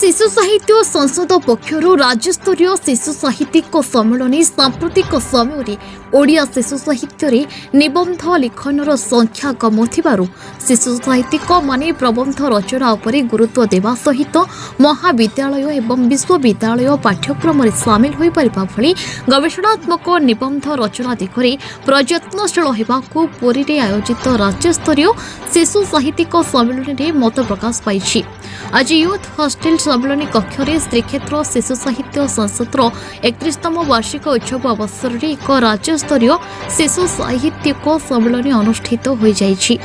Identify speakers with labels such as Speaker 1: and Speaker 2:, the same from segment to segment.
Speaker 1: शिशु साहित्य संसद पक्षर राज्यस्तरीय शिशु साहित्यिक सम्मेलन सांप्रतिक समय ओडिया शिशु साहित्य निबंध लिखनर संख्या कमुथिबारु शिशु साहित्यिक माने प्रबंध रचना उपरे गुरुत्व देवा सहित महाविद्यालय एवं विश्वविद्यालय पाठ्यक्रम सामिल होई परिबा भली गवेषणात्मक निबंध रचना दिगरे प्रयत्नशील हेबाकु पुरी रे आयोजित राज्यस्तरीय शिशु साहित्यिक सम्मेलन में मत प्रकाश पाइछि। आज यूथ हॉस्टेल सम्मेलन कक्ष श्रीक्षेत्र शिशु साहित्य संसदर 31तम वार्षिक उत्सव अवसर में एक राज्यस्तरीय शिशु साहित्यिक सम्मेलन अनुष्ठित हो जाइछि।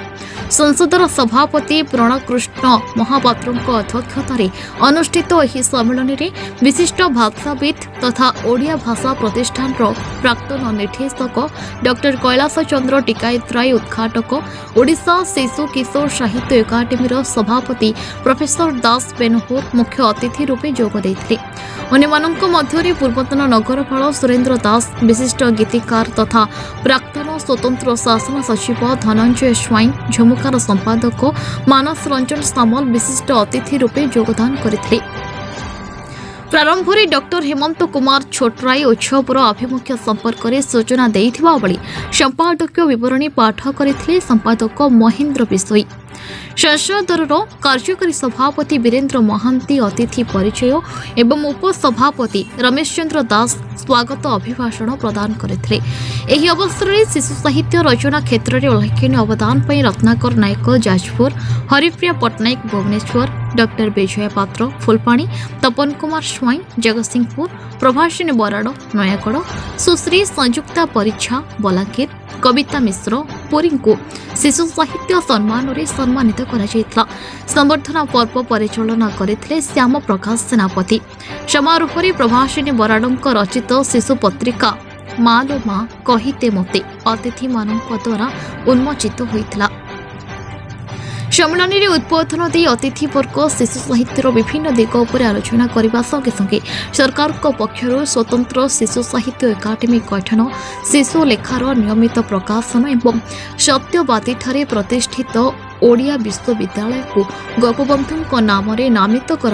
Speaker 1: संसदर सभापति प्रणकृष्ण महापात्र अध्यक्षतार अनुष्ठित यह सम्मेलन में विशिष्ट भाषाविद तथा ओडिया भाषा प्रतिष्ठान प्राक्तन निर्देशक डॉक्टर कैलाश चंद्र टिकायतराय उद्घाटक ओडिशा शिशु किशोर साहित्य एकाडेमी सभापति प्रोफेसर दास बेनहुर मुख्य अतिथि रूपे जोग देथिले। अन्यमानंक मध्यरे पूर्वतन नगरपाल सुरेन्द्र दास विशिष्ट गीतिकार तथा प्राक्तन स्वतंत्र शासन सचिव धनंजय स्वाई झुमुकार संपादक मानस रंजन सामल विशिष्ट अतिथि रूपे योगदान करथिले। प्रारंभ में डॉक्टर हेमंत कुमार छोटराई उत्सवर आभिमुख्य संपर्क में सूचना देइथिबा बेले संपादकीय विवरणी पाठ करथिले संपादक महेंद्र बिसोई। संसदर कार्यकारी सभापति वीरेन्द्र महांती अतिथि परिचय एवं उपसभापति रमेश चंद्र दास स्वागत अभिभाषण प्रदान करथिले। एही अवसर में शिशु साहित्य रचना क्षेत्र में उल्लेखनीय अवदान पर रत्नाकर नायक जाजपुर, हरिप्रिया पट्टनायक भुवनेश्वर, डॉक्टर विजय पात्र फुलपाणी, तपन कुमार स्वाई जगतसिंहपुर, प्रभासिनी बराड़ नयागढ़, सुश्री संयुक्ता परिच्छा बलांगीर, कविता मिश्र पुरी को शिशु साहित्य सम्मान रे सम्मानित करा जायतला। संवर्धना पर्व परिचालना करथिले श्याम प्रकाश सेनापति। समारोह रे प्रभासिनी बराड़क रचित शिशु पत्रिका मालो माँ कहिते मते अतिथि मानक द्वारा उन्मोचित होइतला। सम्मेलन में उद्बोधन दे अतिथिवर्ग शिशु साहित्यर विभिन्न दिग उपर आलोचना करने संगे संगे सरकार पक्षर स्वतंत्र शिशु साहित्य एकाडेमी गठन, शिशु लेखार नियमित प्रकाशन एवं सत्यवादी ठारे प्रतिष्ठित ओडिया विश्वविद्यालय को गोपबंधु नाम नामित कर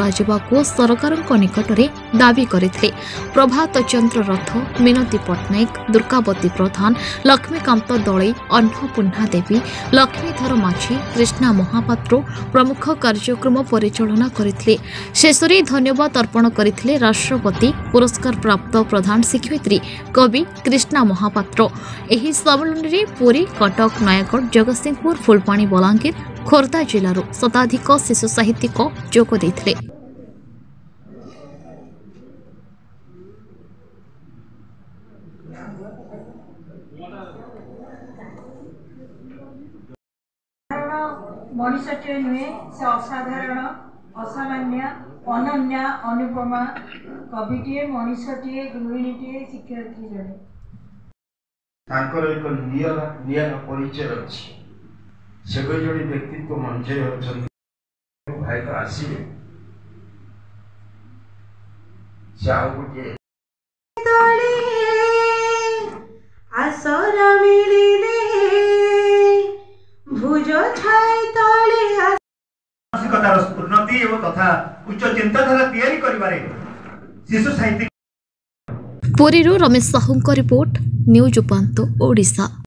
Speaker 1: सरकार निकट में दावी करथिले। प्रभात चंद्र रथ, मिनती पट्टनायक, दुर्गावती प्रधान, लक्ष्मीकांत दलई, अन्नपूर्णा देवी, लक्ष्मीधर माझी, कृष्णा महापात्र प्रमुख कार्यक्रम परिचालना करथिले। शेषरे धन्यवाद अर्पण करथिले राष्ट्रपति पुरस्कार प्राप्त प्रधान शिक्षयित्री कवि कृष्णा महापात्र। एही सम्मेलन में पुरी, कटक, नयागढ़, जगतसिंहपुर, फुलपाणी, बलांगीर, खोर्धा जिलार शताधिक शिशु साहित्यिक जोग देथिले।
Speaker 2: मनीषटे नुहे से असाधारण असामान्य अनन्या अनुपमा कविटे मनीषटे गृहिणीटे शिक्षयित्री जने
Speaker 3: तांकर एक नियर परिचय अछि। से जोड़ी व्यक्तित्व मंचे भाई तो आसवे
Speaker 2: आसरा मिलिले भुज छाई तले
Speaker 3: मानसिकतार उन्नति एवं तथा उच्च चिंताधारा तैयारी करिबारे शिशु साहित्य।
Speaker 1: पुरीरू रमेश साहू रिपोर्ट, न्यूज उपांत ओडिशा।